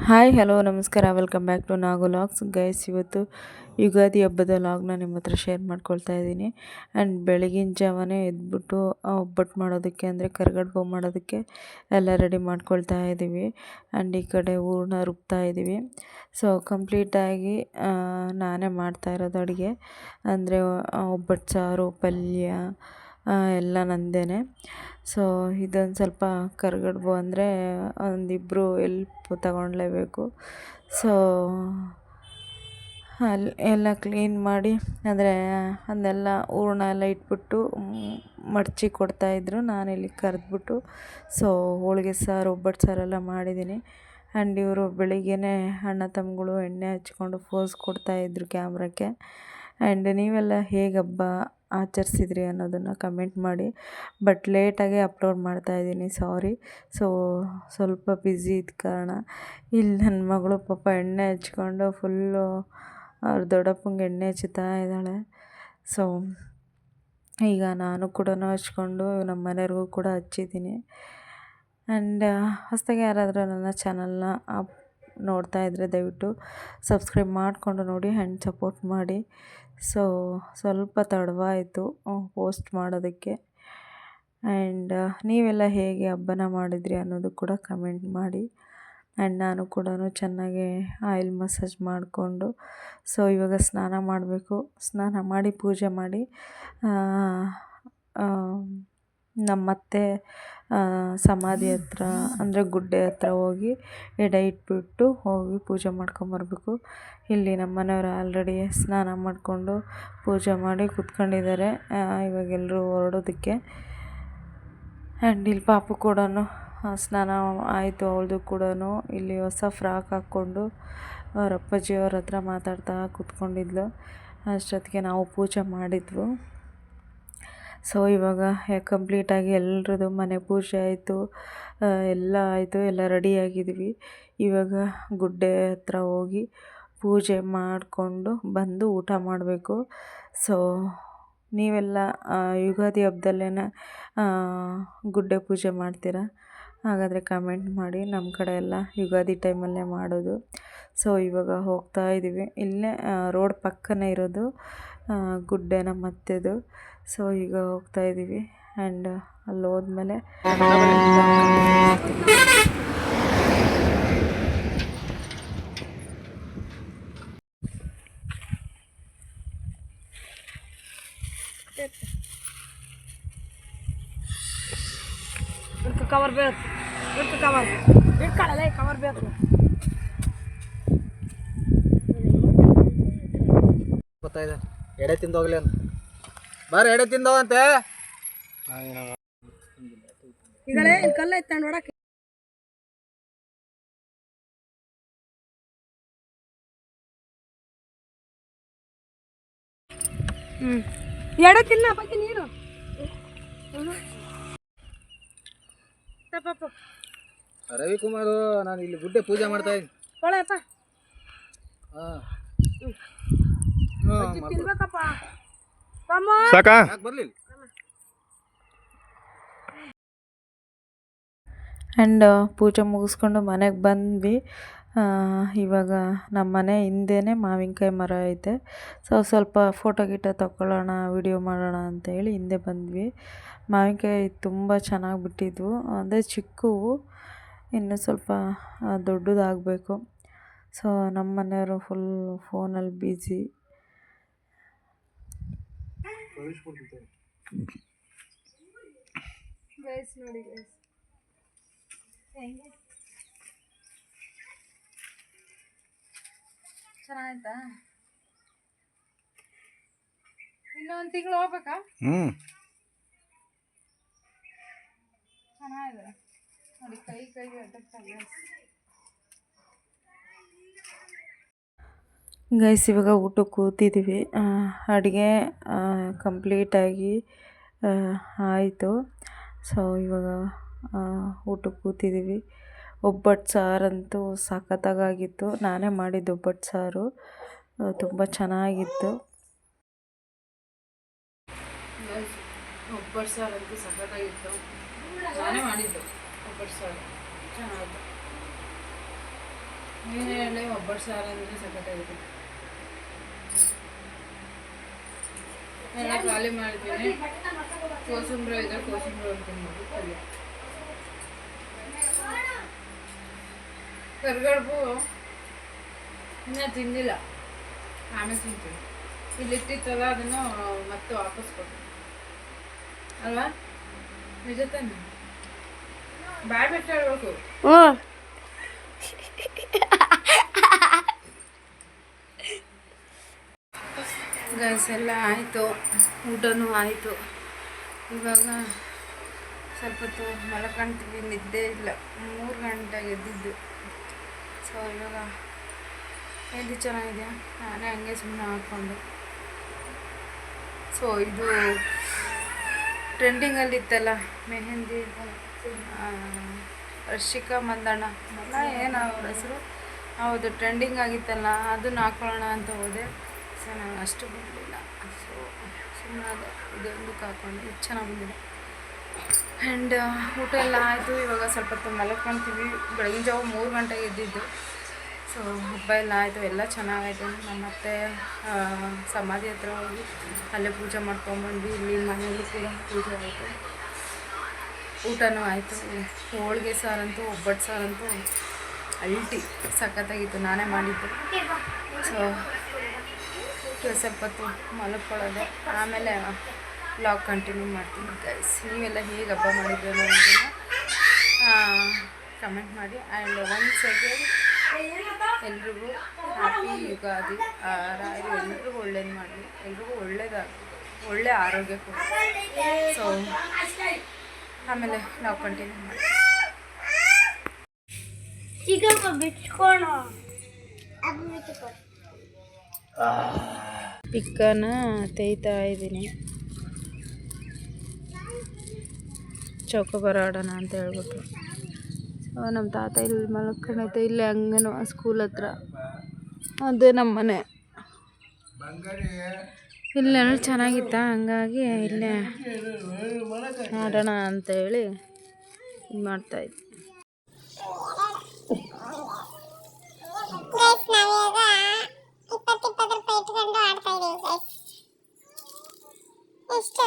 Hi hello ನಮಸ್ಕಾರ welcome back to Nagu logs guys. ಇವತ್ತು ಯುಗಾದಿ ಹಬ್ಬದ ಲಾಗ್ನ ನಿಮ್ಮ ಹತ್ರ ಶೇರ್ ಮಾಡ್ಕೊಳ್ತಾ ಇದ್ದೀನಿ. ಆ್ಯಂಡ್ ಬೆಳಗಿನ ಜಾವನೇ ಎದ್ಬಿಟ್ಟು ಒಬ್ಬಟ್ಟು ಮಾಡೋದಕ್ಕೆ ಅಂದರೆ ಕರ್ಗಡ್ಬು ಮಾಡೋದಕ್ಕೆ ಎಲ್ಲ ರೆಡಿ ಮಾಡ್ಕೊಳ್ತಾ ಇದ್ದೀವಿ. ಆ್ಯಂಡ್ ಈ ಕಡೆ ಹೂರಣ ರುಬ್ತಾ ಇದ್ದೀವಿ. ಸೊ ಕಂಪ್ಲೀಟಾಗಿ ನಾನೇ ಮಾಡ್ತಾ ಇರೋದು ಅಡುಗೆ. ಅಂದರೆ ಒಬ್ಬಟ್ಟು ಸಾರು ಪಲ್ಯ ಎಲ್ಲ ನಂದೇ. ಸೊ ಇದೊಂದು ಸ್ವಲ್ಪ ಕರ್ಗಡ್ಬು ಅಂದರೆ ಒಂದಿಬ್ಬರು ಎಲ್ಪ್ ತಗೊಳ್ಲೇಬೇಕು. ಸೊ ಅಲ್ಲಿ ಎಲ್ಲ ಕ್ಲೀನ್ ಮಾಡಿ ಅಂದರೆ ಅದನ್ನೆಲ್ಲ ಹೂರಣ ಎಲ್ಲ ಇಟ್ಬಿಟ್ಟು ಮಡಚಿ ಕೊಡ್ತಾಯಿದ್ರು. ನಾನಿಲ್ಲಿ ಕರೆದ್ಬಿಟ್ಟು ಸೊ ಹೋಳಿಗೆ ಸಾರು ಒಬ್ಬಟ್ಟು ಸಾರೆಲ್ಲ ಮಾಡಿದ್ದೀನಿ. ಆ್ಯಂಡ್ ಇವರು ಬೆಳಿಗ್ಗೆನೇ ಅಣ್ಣ ತಮ್ಮಗಳು ಎಣ್ಣೆ ಹಚ್ಕೊಂಡು ಫೋಸ್ ಕೊಡ್ತಾಯಿದ್ರು ಕ್ಯಾಮ್ರಕ್ಕೆ. ಆ್ಯಂಡ್ ನೀವೆಲ್ಲ ಹೇಗೆ ಹಬ್ಬ ಆಚರಿಸಿದ್ರಿ ಅನ್ನೋದನ್ನು ಕಮೆಂಟ್ ಮಾಡಿ. ಬಟ್ ಲೇಟಾಗೆ ಅಪ್ಲೋಡ್ ಮಾಡ್ತಾಯಿದ್ದೀನಿ, ಸಾರಿ. ಸೊ ಸ್ವಲ್ಪ ಬ್ಯುಸಿ ಇದ್ದ ಕಾರಣ ಇಲ್ಲಿ ನನ್ನ ಮಗಳು ಪಾಪ ಎಣ್ಣೆ ಹಚ್ಕೊಂಡು ಫುಲ್ಲು ಅವ್ರ ದೊಡ್ಡಪ್ಪಂಗೆ ಎಣ್ಣೆ ಹಚ್ಚುತ್ತಾ ಇದ್ದಾಳೆ. ಸೊ ಈಗ ನಾನು ಕೂಡ ಹಚ್ಕೊಂಡು ನಮ್ಮ ಮನೆಯವ್ರಿಗೂ ಕೂಡ ಹಚ್ಚಿದ್ದೀನಿ. ಆ್ಯಂಡ್ ಹೊಸದಾಗಿ ಯಾರಾದರೂ ನನ್ನ ಚಾನಲ್ನ ನೋಡ್ತಾ ಇದ್ದರೆ ದಯವಿಟ್ಟು ಸಬ್ಸ್ಕ್ರೈಬ್ ಮಾಡಿಕೊಂಡು ನೋಡಿ ಆ್ಯಂಡ್ ಸಪೋರ್ಟ್ ಮಾಡಿ. ಸೊ ಸ್ವಲ್ಪ ತಡವಾಯಿತು ಪೋಸ್ಟ್ ಮಾಡೋದಕ್ಕೆ. ಆ್ಯಂಡ್ ನೀವೆಲ್ಲ ಹೇಗೆ ಹಬ್ಬನ ಮಾಡಿದ್ರಿ ಅನ್ನೋದು ಕೂಡ ಕಮೆಂಟ್ ಮಾಡಿ. ಆ್ಯಂಡ್ ನಾನು ಕೂಡ ಚೆನ್ನಾಗಿ ಆಯಿಲ್ ಮಸಾಜ್ ಮಾಡಿಕೊಂಡು ಸೊ ಇವಾಗ ಸ್ನಾನ ಮಾಡಬೇಕು. ಸ್ನಾನ ಮಾಡಿ ಪೂಜೆ ಮಾಡಿ ನಮ್ಮತ್ತೆ ಸಮಾಧಿ ಹತ್ರ ಅಂದರೆ ಗುಡ್ಡೆ ಹತ್ರ ಹೋಗಿ ಎಡೆ ಇಟ್ಬಿಟ್ಟು ಹೋಗಿ ಪೂಜೆ ಮಾಡ್ಕೊಂಬರ್ಬೇಕು. ಇಲ್ಲಿ ನಮ್ಮ ಮನೆಯವರು ಆಲ್ರೆಡಿ ಸ್ನಾನ ಮಾಡಿಕೊಂಡು ಪೂಜೆ ಮಾಡಿ ಕೂತ್ಕೊಂಡಿದ್ದಾರೆ ಇವಾಗೆಲ್ಲರೂ ಹೊರಡೋದಕ್ಕೆ. ಆ್ಯಂಡ್ ಇಲ್ಲಿ ಪಾಪು ಕೂಡ ಸ್ನಾನ ಆಯಿತು ಅವಳದು ಕೂಡ. ಇಲ್ಲಿ ಹೊಸ ಫ್ರಾಕ್ ಹಾಕ್ಕೊಂಡು ಅವ್ರ ಅಪ್ಪಾಜಿಯವ್ರ ಹತ್ರ ಮಾತಾಡ್ತಾ ಕೂತ್ಕೊಂಡಿದ್ಲು. ಅಷ್ಟೊತ್ತಿಗೆ ನಾವು ಪೂಜೆ ಮಾಡಿದ್ವು. ಸೊ ಇವಾಗ ಕಂಪ್ಲೀಟಾಗಿ ಎಲ್ರದ್ದು ಮನೆ ಪೂಜೆ ಆಯಿತು, ಎಲ್ಲ ಆಯಿತು, ಎಲ್ಲ ರೆಡಿಯಾಗಿದ್ವಿ. ಇವಾಗ ಗುಡ್ಡೆ ಹತ್ರ ಹೋಗಿ ಪೂಜೆ ಮಾಡಿಕೊಂಡು ಬಂದು ಊಟ ಮಾಡಬೇಕು. ಸೊ ನೀವೆಲ್ಲ ಯುಗಾದಿ ಹಬ್ಬದಲ್ಲೇ ಗುಡ್ಡೆ ಪೂಜೆ ಮಾಡ್ತೀರಾ? ಹಾಗಾದರೆ ಕಮೆಂಟ್ ಮಾಡಿ. ನಮ್ಮ ಕಡೆ ಎಲ್ಲ ಯುಗಾದಿ ಟೈಮಲ್ಲೇ ಮಾಡೋದು. ಸೊ ಇವಾಗ ಹೋಗ್ತಾ ಇದ್ದೀವಿ. ಇಲ್ಲೇ ರೋಡ್ ಪಕ್ಕನೇ ಇರೋದು ಗುಡ್ಡೆ ನಮ್ಮತ್ತೆದು. ಸೊ ಈಗ ಹೋಗ್ತಾ ಇದ್ದೀವಿ. ಆ್ಯಂಡ್ ಅಲ್ಲಿ ಹೋದ್ಮೇಲೆ ಕವರ್ ಬೇಕು, ಕವರ್ ಇಟ್ಕೊಳ್ಳಲ್ಲ, ಕವರ್ ಬೇಕು. ಗೊತ್ತಾಯ್ತು ಎಡೆ ತಿಂದೋಗ್ಲಿ ಅಂತ. ಬಾರ ಎಡೆ ತಿಂದವಂತೆ. ಈಗಲೇ ಕಲ್ಲ ಐತೆ ನೋಡಕ್ಕೆ. ಎಡೆ ತಿನ್ನ ಬಗ್ಗೆ ನೀರು ರವಿಕುಮಾರ್, ನಾನು ಇಲ್ಲಿ ಗುಡ್ಡೆ ಪೂಜೆ ಮಾಡ್ತಾ ಇದ್ದೀನಿ. ತಿನ್ಬೇಕಪ್ಪ ಬರ್ಲಿಲ್ಲ. ಆ್ಯಂಡ್ ಪೂಜೆ ಮುಗಿಸ್ಕೊಂಡು ಮನೆಗೆ ಬಂದ್ವಿ. ಇವಾಗ ನಮ್ಮ ಮನೆ ಹಿಂದೆಯೇ ಮಾವಿನಕಾಯಿ ಮರ ಐತೆ. ಸೊ ಸ್ವಲ್ಪ ಫೋಟೋ ಗಿಟೋ ತಗೊಳ್ಳೋಣ, ವಿಡಿಯೋ ಮಾಡೋಣ ಅಂತೇಳಿ ಹಿಂದೆ ಬಂದ್ವಿ. ಮಾವಿನಕಾಯಿ ತುಂಬ ಚೆನ್ನಾಗಿ ಬಿಟ್ಟಿದ್ವು, ಅಂದರೆ ಚಿಕ್ಕವು, ಇನ್ನೂ ಸ್ವಲ್ಪ ದೊಡ್ಡದಾಗಬೇಕು. ಸೊ ನಮ್ಮ ಮನೆಯವರು ಫುಲ್ ಫೋನಲ್ಲಿ ಬ್ಯುಸಿ. ನೋಡಿ ಚೆನ್ನಾಯ್ತಾ? ಇನ್ನೊಂದು ತಿಂಗಳು ಹೋಗ್ಬೇಕಾ? ಚೆನ್ನಾಗಿದೆ ನೋಡಿ, ಕೈಗೆ ಅಡ್ಡಕ್ಕಾಗ. ಗೈಸ್ ಇವಾಗ ಊಟಕ್ಕೆ ಕೂತಿದ್ದೀವಿ. ಅಡುಗೆ ಕಂಪ್ಲೀಟಾಗಿ ಆಯಿತು. ಸೊ ಇವಾಗ ಊಟಕ್ಕೆ ಕೂತಿದ್ದೀವಿ. ಒಬ್ಬಟ್ಟು ಸಾರಂತೂ ಸಖತ್ತಾಗಿತ್ತು. ನಾನೇ ಮಾಡಿದ್ದು ಒಬ್ಬಟ್ಟು ಸಾರು, ತುಂಬ ಚೆನ್ನಾಗಿತ್ತು. ಒಬ್ಬಟ್ಟು ಸಾರಂತೂ ಸಖತ್ತಾಗಿತ್ತು, ನಾನೇ ಮಾಡಿದ್ದು ಒಬ್ಬಟ್ಟು ಸಾರು, ಚೆನ್ನಾಗಿತ್ತು. ಏನು ಹೇಳಿ ಒಬ್ಬಟ್ಟು ಸಾರು ಅಂದರೆ ಸಖತ್ತಾಗಿದೆ. ಎಲ್ಲ ಖಾಲಿ ಮಾಡಿದ್ದೀನಿ. ಕೋಸಂಬರಿ ಇದೆ, ಕೋಸಂಬರಿ ಹೊರ್ತೀನಿ ನೋಡಿ ಪಲ್ಯ. ಕರ್ಗಡ್ಬು ಇನ್ನೂ ತಿಂದಿಲ್ಲ, ಆಮೇಲೆ ತಿಂತೀನಿ. ಇಲ್ಲಿಟ್ಟಿತ್ತಲ್ಲ ಅದನ್ನು ಮತ್ತೆ ವಾಪಸ್ ಕೊಡ್ತೀನಿ ಅಲ್ವಾ? ನಿಜ ತಾನೆ? ಬಾಯ್ ಬಿಟ್ಟು ಹೇಳ್ಬೇಕು. ಗೈಸ್ ಎಲ್ಲ ಆಯಿತು, ಊಟನೂ ಆಯಿತು. ಇವಾಗ ಸ್ವಲ್ಪ ಹೊತ್ತು ಮಲ್ಕೊಂತೀವಿ, ನಿದ್ದೆ ಇಲ್ಲ. 3 ಗಂಟೆಗೆ ಎದ್ದಿದ್ದು. ಸೊ ಇವಾಗ ಎದ್ದು ಚೆನ್ನಾಗಿದೆಯಾ, ನಾನೇ ಹಂಗೆ ಸುಮ್ಮನೆ ಹಾಕ್ಕೊಂಡು. ಸೊ ಇದು ಟ್ರೆಂಡಿಂಗಲ್ಲಿತ್ತಲ್ಲ ಮೆಹಂದಿ, ರಶಿಕಾ ಮಂದಣ್ಣ ಏನು ಅವ್ರ ಹೆಸರು, ಹೌದು ಟ್ರೆಂಡಿಂಗ್ ಆಗಿತ್ತಲ್ಲ, ಅದನ್ನ ಹಾಕೊಳ್ಳೋಣ ಅಂತ ಹೋದೆ. ಸೊ ನಾನು ಅಷ್ಟು ಬಂದಿಲ್ಲ. ಸೊ ಸುಮ್ಮನೆ ಅದು ಇದೊಂದಕ್ಕೆ ಹಾಕ್ಕೊಂಡು ಇದು ಚೆನ್ನಾಗಿ ಬಂದಿದೆ. ಆ್ಯಂಡ್ ಊಟ ಎಲ್ಲ ಆಯಿತು. ಇವಾಗ ಸ್ವಲ್ಪ ಹೊತ್ತು ಮಲ್ಕೊಳ್ತೀವಿ. ಬೆಳಗಿನ ಜಾವ 3 ಗಂಟೆಗೆ ಎದ್ದಿದ್ದು. ಸೊ ಹಬ್ಬ ಎಲ್ಲ ಆಯಿತು, ಎಲ್ಲ ಚೆನ್ನಾಗಾಯಿತು. ನಮ್ಮ ಅತ್ತೆ ಸಮಾಧಿ ಹತ್ರ ಹೋಗಿ ಅಲ್ಲೇ ಪೂಜೆ ಮಾಡ್ಕೊಂಡ್ಬಂದ್ವಿ. ಇಲ್ಲಿ ಮನೆಯಲ್ಲೂ ಕೂಡ ಪೂಜೆ ಆಯಿತು, ಊಟನೂ ಆಯಿತು. ಹೋಳಿಗೆ ಸಾರಂತೂ, ಒಬ್ಬಟ್ಟು ಸಾರಂತೂ ಅಲ್ಟಿ ಸಖತ್ತಾಗಿತ್ತು, ನಾನೇ ಮಾಡಿದ್ದು. ಸೊ ಸ್ವಲ್ಪ ಹೊತ್ತು ಮಲ್ಕೊಳ್ಳೋದೆ, ಆಮೇಲೆ ವ್ಲಾಗ್ ಕಂಟಿನ್ಯೂ ಮಾಡ್ತೀನಿ ಗೈಸ್. ನೀವೆಲ್ಲ ಹೇಗೆ ಹಬ್ಬ ಮಾಡಿದ್ರು ಅನ್ನೋದನ್ನು ಕಮೆಂಟ್ ಮಾಡಿ. ಆ್ಯಂಡ್ ಒನ್ಸ್ ಅಗೇನ್ ಎಲ್ರಿಗೂ ಹ್ಯಾಪಿ ಯುಗಾದಿ. ರಾಯರು ಎಲ್ರಿಗೂ ಒಳ್ಳೇದು ಮಾಡಲಿ, ಎಲ್ರಿಗೂ ಒಳ್ಳೇದಾಗಲಿ, ಒಳ್ಳೆ ಆರೋಗ್ಯ ಕೊಡಿ. ಸೊ ಆಮೇಲೆ ನಾವು ಕಂಟಿನ್ಯೂ ಮಾಡಿ. ಪಿಕ್ಕನ ತೇಯ್ತಾ ಇದ್ದೀನಿ, ಚೌಕೋಬಾರ ಆಡೋಣ ಅಂತ ಹೇಳ್ಬಿಟ್ಟು. ನಮ್ಮ ತಾತ ಇಲ್ಲಿ ಮಲ್ಕೊಂಡೈತೆ, ಇಲ್ಲೇ ಹಂಗನ ಸ್ಕೂಲ್ ಹತ್ರ, ಅದೇ ನಮ್ಮ ಮನೆ. ಇಲ್ಲೇ ಚೆನ್ನಾಗಿತ್ತ, ಹಂಗಾಗಿ ಇಲ್ಲೇ ಆಡೋಣ ಅಂತ ಹೇಳಿ ಇದು ಮಾಡ್ತಾಯಿದ್ದೆ. ರೂಪಾಯಿ ಇಟ್ಕೊಂಡು ಆಡ್ತಾ ಇದೀವಿ. ಎಷ್ಟು